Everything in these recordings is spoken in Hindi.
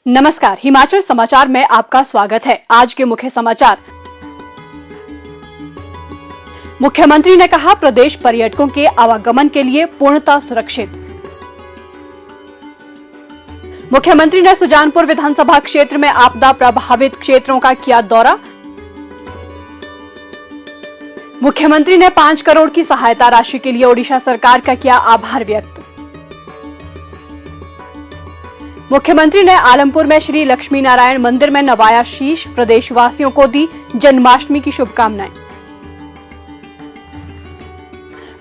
नमस्कार, हिमाचल समाचार में आपका स्वागत है। आज के मुख्य समाचार। मुख्यमंत्री ने कहा, प्रदेश पर्यटकों के आवागमन के लिए पूर्णतः सुरक्षित। मुख्यमंत्री ने सुजानपुर विधानसभा क्षेत्र में आपदा प्रभावित क्षेत्रों का किया दौरा। मुख्यमंत्री ने 5 करोड़ की सहायता राशि के लिए ओडिशा सरकार का किया आभार व्यक्त। मुख्यमंत्री ने आलमपुर में श्री लक्ष्मी नारायण मंदिर में नवाया शीश, प्रदेशवासियों को दी जन्माष्टमी की शुभकामनाएं।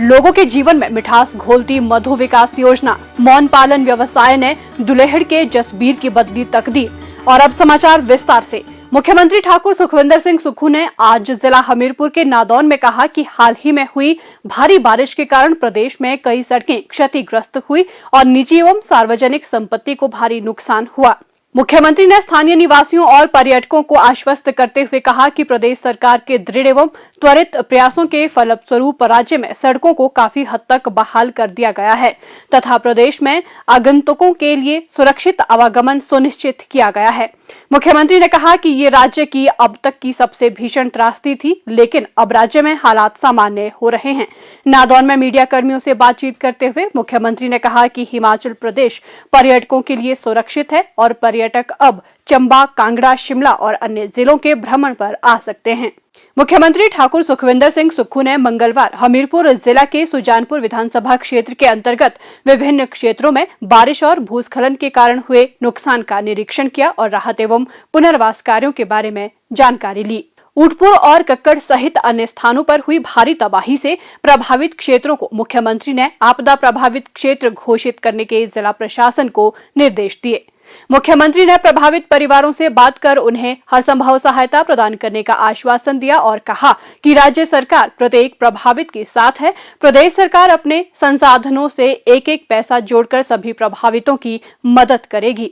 लोगों के जीवन में मिठास घोलती मधु विकास योजना, मौन पालन व्यवसाय ने दुलेहड़ के जसबीर की बदली तकदीर। और अब समाचार विस्तार से। मुख्यमंत्री ठाकुर सुखविंदर सिंह सुक्खू ने आज जिला हमीरपुर के नादौन में कहा कि हाल ही में हुई भारी बारिश के कारण प्रदेश में कई सड़कें क्षतिग्रस्त हुई और निजी एवं सार्वजनिक संपत्ति को भारी नुकसान हुआ। मुख्यमंत्री ने स्थानीय निवासियों और पर्यटकों को आश्वस्त करते हुए कहा कि प्रदेश सरकार के दृढ़ एवं त्वरित प्रयासों के फलस्वरूप राज्य में सड़कों को काफी हद तक बहाल कर दिया गया है तथा प्रदेश में आगंतुकों के लिए सुरक्षित आवागमन सुनिश्चित किया गया है। मुख्यमंत्री ने कहा कि ये राज्य की अब तक की सबसे भीषण त्रासदी थी, लेकिन अब राज्य में हालात सामान्य हो रहे हैं। नादौन में मीडिया कर्मियों से बातचीत करते हुए मुख्यमंत्री ने कहा कि हिमाचल प्रदेश पर्यटकों के लिए सुरक्षित है और पर्यटक अब चंबा, कांगड़ा, शिमला और अन्य जिलों के भ्रमण पर आ सकते हैं। मुख्यमंत्री ठाकुर सुखविंदर सिंह सुक्खू ने मंगलवार हमीरपुर जिला के सुजानपुर विधानसभा क्षेत्र के अंतर्गत विभिन्न क्षेत्रों में बारिश और भूस्खलन के कारण हुए नुकसान का निरीक्षण किया और राहत एवं पुनर्वास कार्यों के बारे में जानकारी ली। ऊटपुर और कक्कड़ सहित अन्य स्थानों पर हुई भारी तबाही से प्रभावित क्षेत्रों को मुख्यमंत्री ने आपदा प्रभावित क्षेत्र घोषित करने के जिला प्रशासन को निर्देश दिए। मुख्यमंत्री ने प्रभावित परिवारों से बात कर उन्हें हर संभव सहायता प्रदान करने का आश्वासन दिया और कहा कि राज्य सरकार प्रत्येक प्रभावित के साथ है। प्रदेश सरकार अपने संसाधनों से एक एक पैसा जोड़कर सभी प्रभावितों की मदद करेगी।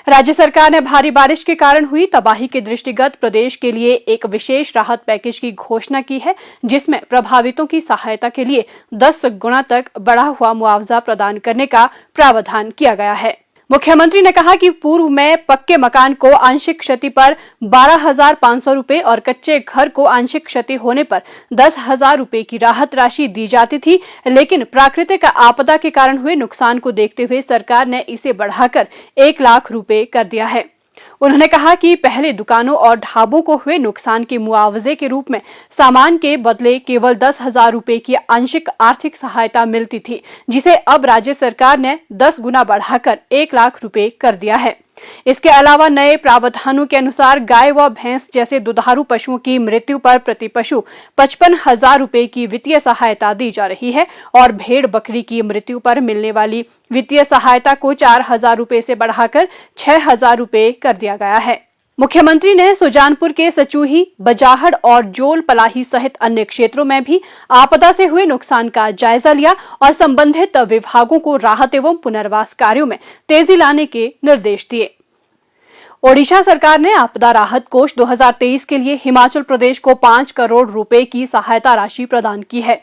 राज्य सरकार ने भारी बारिश के कारण हुई तबाही के दृष्टिगत प्रदेश के लिए एक विशेष राहत पैकेज की घोषणा की है, जिसमें प्रभावितों की सहायता के लिए 10 गुना तक बढ़ा हुआ मुआवजा प्रदान करने का प्रावधान किया गया है। मुख्यमंत्री ने कहा कि पूर्व में पक्के मकान को आंशिक क्षति पर 12,500 रुपए और कच्चे घर को आंशिक क्षति होने पर 10,000 रुपए की राहत राशि दी जाती थी, लेकिन प्राकृतिक आपदा के कारण हुए नुकसान को देखते हुए सरकार ने इसे बढ़ाकर 1 लाख रुपए कर दिया है। उन्होंने कहा कि पहले दुकानों और ढाबों को हुए नुकसान के मुआवजे के रूप में सामान के बदले केवल 10,000 रुपए की आंशिक आर्थिक सहायता मिलती थी, जिसे अब राज्य सरकार ने 10 गुना बढ़ाकर 1 लाख रुपए कर दिया है। इसके अलावा नए प्रावधानों के अनुसार गाय व भैंस जैसे दुधारू पशुओं की मृत्यु पर प्रति पशु 55,000 रुपए की वित्तीय सहायता दी जा रही है और भेड़ बकरी की मृत्यु पर मिलने वाली वित्तीय सहायता को 4,000 रुपए से बढ़ाकर 6,000 रुपए कर दिया गया है। मुख्यमंत्री ने सुजानपुर के सचूही, बजाहड़ और जोल पलाही सहित अन्य क्षेत्रों में भी आपदा से हुए नुकसान का जायजा लिया और संबंधित विभागों को राहत एवं पुनर्वास कार्यों में तेजी लाने के निर्देश दिए। ओडिशा सरकार ने आपदा राहत कोष 2023 के लिए हिमाचल प्रदेश को 5 करोड़ रुपए की सहायता राशि प्रदान की है।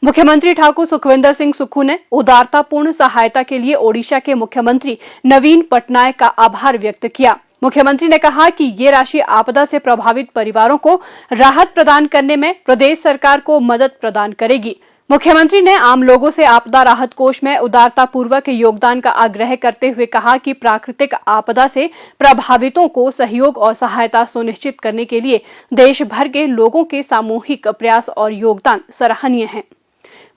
मुख्यमंत्री ठाकुर सुखविंदर सिंह सुक्खू ने उदारतापूर्ण सहायता के लिए ओडिशा के मुख्यमंत्री नवीन पटनायक का आभार व्यक्त किया। मुख्यमंत्री ने कहा कि ये राशि आपदा से प्रभावित परिवारों को राहत प्रदान करने में प्रदेश सरकार को मदद प्रदान करेगी। मुख्यमंत्री ने आम लोगों से आपदा राहत कोष में उदारतापूर्वक योगदान का आग्रह करते हुए कहा कि प्राकृतिक आपदा से प्रभावितों को सहयोग और सहायता सुनिश्चित करने के लिए देश भर के लोगों के सामूहिक प्रयास और योगदान सराहनीय है।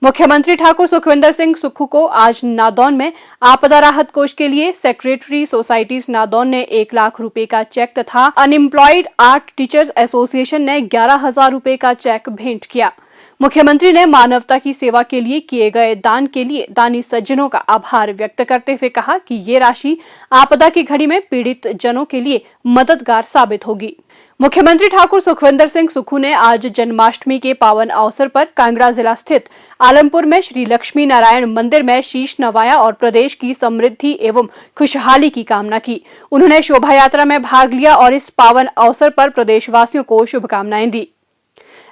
मुख्यमंत्री ठाकुर सुखविंदर सिंह सुक्खू को आज नादौन में आपदा राहत कोष के लिए सेक्रेटरी सोसाइटीज नादौन ने 1 लाख रुपए का चेक तथा अनएम्प्लॉयड आर्ट टीचर्स एसोसिएशन ने 11,000 रुपए का चेक भेंट किया। मुख्यमंत्री ने मानवता की सेवा के लिए किए गए दान के लिए दानी सज्जनों का आभार व्यक्त करते हुए कहा कि ये राशि आपदा की घड़ी में पीड़ित जनों के लिए मददगार साबित होगी। मुख्यमंत्री ठाकुर सुखविंदर सिंह सुक्खू ने आज जन्माष्टमी के पावन अवसर पर कांगड़ा जिला स्थित आलमपुर में श्री लक्ष्मी नारायण मंदिर में शीश नवाया और प्रदेश की समृद्धि एवं खुशहाली की कामना की। उन्होंने शोभा यात्रा में भाग लिया और इस पावन अवसर पर प्रदेशवासियों को शुभकामनाएं दी।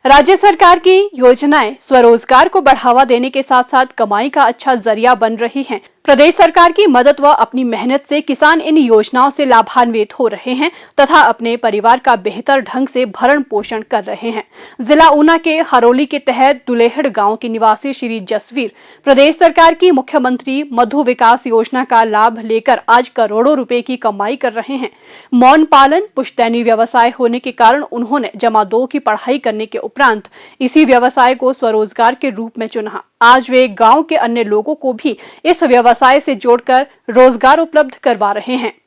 राज्य सरकार की योजनाएं स्वरोजगार को बढ़ावा देने के साथ साथ कमाई का अच्छा जरिया बन रही हैं। प्रदेश सरकार की मदद व अपनी मेहनत से किसान इन योजनाओं से लाभान्वित हो रहे हैं तथा अपने परिवार का बेहतर ढंग से भरण पोषण कर रहे हैं। जिला ऊना के हरोली के तहत दुलेहड़ गांव के निवासी श्री जसवीर प्रदेश सरकार की मुख्यमंत्री मधु विकास योजना का लाभ लेकर आज करोड़ों रुपए की कमाई कर रहे हैं। मौन पालन पुश्तैनी व्यवसाय होने के कारण उन्होंने जमा 2 की पढ़ाई करने के उपरांत इसी व्यवसाय को स्वरोजगार के रूप में चुना। आज वे गांव के अन्य लोगों को भी इस व्यवसाय से जोड़कर रोजगार उपलब्ध करवा रहे हैं।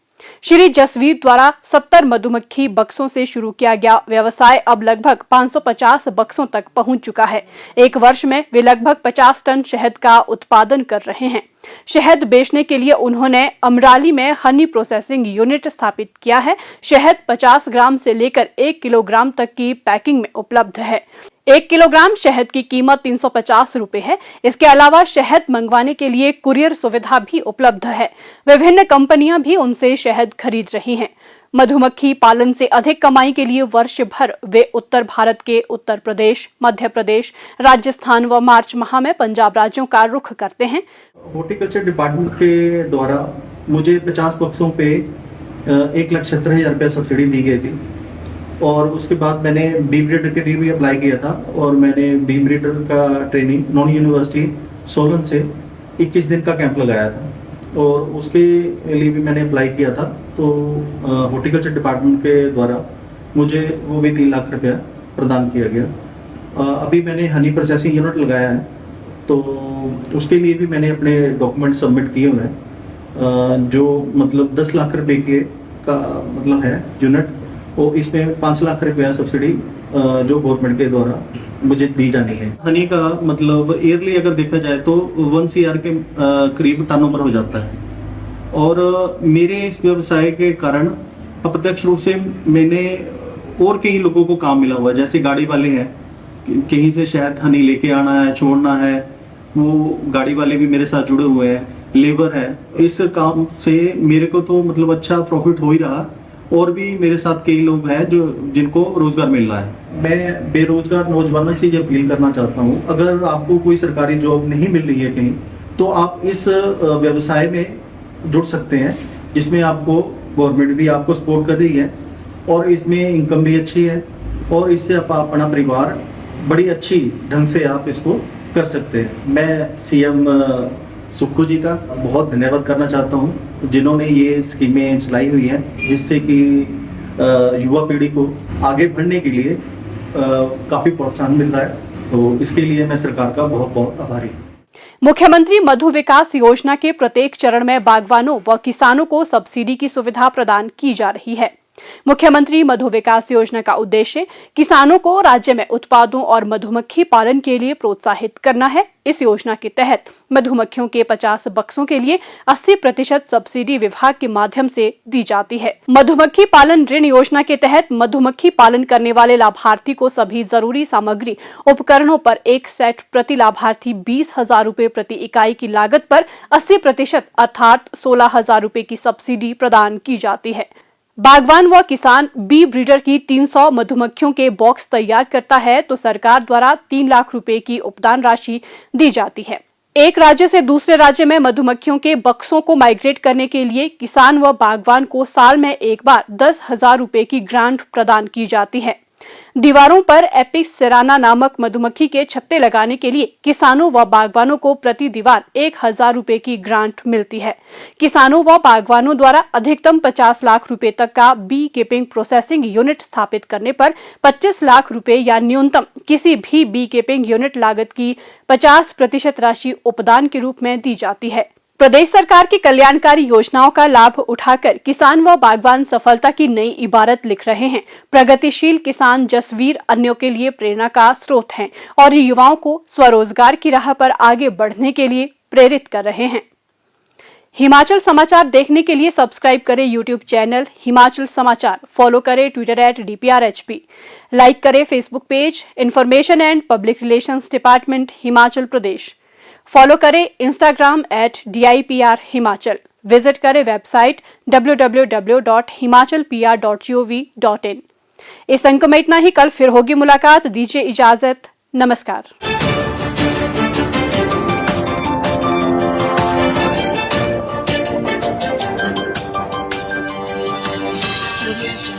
श्री जसवीर द्वारा 70 मधुमक्खी बक्सों से शुरू किया गया व्यवसाय अब लगभग 550 बक्सों तक पहुंच चुका है। एक वर्ष में वे लगभग 50 टन शहद का उत्पादन कर रहे हैं। शहद बेचने के लिए उन्होंने अमराली में हनी प्रोसेसिंग यूनिट स्थापित किया है। शहद 50 ग्राम से लेकर 1 किलोग्राम तक की पैकिंग में उपलब्ध है। 1 किलोग्राम शहद की कीमत 350 रुपए है। इसके अलावा शहद मंगवाने के लिए कुरियर सुविधा भी उपलब्ध है। विभिन्न कंपनियां भी उनसे शहद खरीद रही हैं। मधुमक्खी पालन से अधिक कमाई के लिए वर्ष भर वे उत्तर भारत के उत्तर प्रदेश, मध्य प्रदेश, राजस्थान व मार्च माह में पंजाब राज्यों का रुख करते हैं। हॉर्टिकल्चर डिपार्टमेंट के द्वारा मुझे 50 बक्सों पे 1,70,000 रुपया सब्सिडी दी गई थी और उसके बाद मैंने बी ब्रीडर के लिए भी अप्लाई किया था और मैंने बी ब्रीडर का ट्रेनिंग नॉन यूनिवर्सिटी सोलन से 21 दिन का कैंप लगाया था और उसके लिए भी मैंने अप्लाई किया था। तो हॉर्टिकल्चर डिपार्टमेंट के द्वारा मुझे वो भी 3 लाख रुपया प्रदान किया गया। अभी मैंने हनी प्रोसेसिंग यूनिट लगाया है तो उसके लिए भी मैंने अपने डॉक्यूमेंट सबमिट किए हुए हैं जो मतलब 10 लाख रुपए के का मतलब है यूनिट और इसमें 5 लाख रुपया सब्सिडी जो गवर्नमेंट के द्वारा मुझे दी जानी है। हनी का मतलब ईयरली अगर देखा जाए तो 1 CR के करीब टर्नओवर हो जाता है और मेरे इस व्यवसाय के कारण अप्रत्यक्ष रूप से मैंने और कई लोगों को काम मिला हुआ है। जैसे गाड़ी वाले हैं, कहीं से शहद हनी लेके आना है, छोड़ना है, वो गाड़ी वाले भी मेरे साथ जुड़े हुए हैं। लेबर है, इस काम से मेरे को तो मतलब अच्छा प्रॉफिट हो ही रहा और भी मेरे साथ कई लोग हैं जो जिनको रोजगार मिल रहा है। मैं बेरोजगार नौजवानों से ये अपील करना चाहता हूँ, अगर आपको कोई सरकारी जॉब नहीं मिल रही है कहीं तो आप इस व्यवसाय में जुड़ सकते हैं जिसमें आपको गवर्नमेंट भी आपको सपोर्ट कर रही है और इसमें इनकम भी अच्छी है और इससे आप अपना परिवार बड़ी अच्छी ढंग से आप इसको कर सकते हैं। मैं सीएम सुक्खू जी का बहुत धन्यवाद करना चाहता हूँ जिन्होंने ये स्कीमें चलाई हुई हैं जिससे कि युवा पीढ़ी को आगे बढ़ने के लिए काफी प्रोत्साहन मिल रहा है। तो इसके लिए मैं सरकार का बहुत बहुत आभारी हूँ। मुख्यमंत्री मधु विकास योजना के प्रत्येक चरण में बागवानों व किसानों को सब्सिडी की सुविधा प्रदान की जा रही है। मुख्यमंत्री मधु विकास योजना का उद्देश्य किसानों को राज्य में उत्पादों और मधुमक्खी पालन के लिए प्रोत्साहित करना है। इस योजना के तहत मधुमक्खियों के 50 बक्सों के लिए 80% सब्सिडी विभाग के माध्यम से दी जाती है। मधुमक्खी पालन ऋण योजना के तहत मधुमक्खी पालन करने वाले लाभार्थी को सभी जरूरी सामग्री उपकरणों पर एक सेट प्रति लाभार्थी 20,000 रुपए प्रति इकाई की लागत पर 80% अर्थात 16,000 रुपए की सब्सिडी प्रदान की जाती है। बागवान व किसान बी ब्रीडर की 300 मधुमक्खियों के बॉक्स तैयार करता है तो सरकार द्वारा 3 लाख रुपए की उपदान राशि दी जाती है। एक राज्य से दूसरे राज्य में मधुमक्खियों के बक्सों को माइग्रेट करने के लिए किसान व बागवान को साल में एक बार 10,000 रुपए की ग्रांट प्रदान की जाती है। दीवारों पर एपिक्स सेराना नामक मधुमक्खी के छत्ते लगाने के लिए किसानों व बागवानों को प्रति दीवार 1,000 रुपए की ग्रांट मिलती है। किसानों व बागवानों द्वारा अधिकतम 50 लाख रुपए तक का बी कीपिंग प्रोसेसिंग यूनिट स्थापित करने पर 25 लाख रुपए या न्यूनतम किसी भी बी कीपिंग यूनिट लागत की 50% राशि उपदान के रूप में दी जाती है। प्रदेश सरकार की कल्याणकारी योजनाओं का लाभ उठाकर किसान व बागवान सफलता की नई इबारत लिख रहे हैं। प्रगतिशील किसान जसवीर अन्यों के लिए प्रेरणा का स्रोत हैं और युवाओं को स्वरोजगार की राह पर आगे बढ़ने के लिए प्रेरित कर रहे हैं। हिमाचल समाचार देखने के लिए सब्सक्राइब करें यूट्यूब चैनल हिमाचल समाचार, फॉलो करें ट्विटर @DPRHP, लाइक करें Facebook page information and public relations department Himachal Pradesh, follow करें इंस्टाग्राम @DIPR हिमाचल, विजिट करें वेबसाइट www.himachalpr.gov.in। इस अंक में इतना ही। कल फिर होगी मुलाकात। दीजिए इजाजत। नमस्कार। है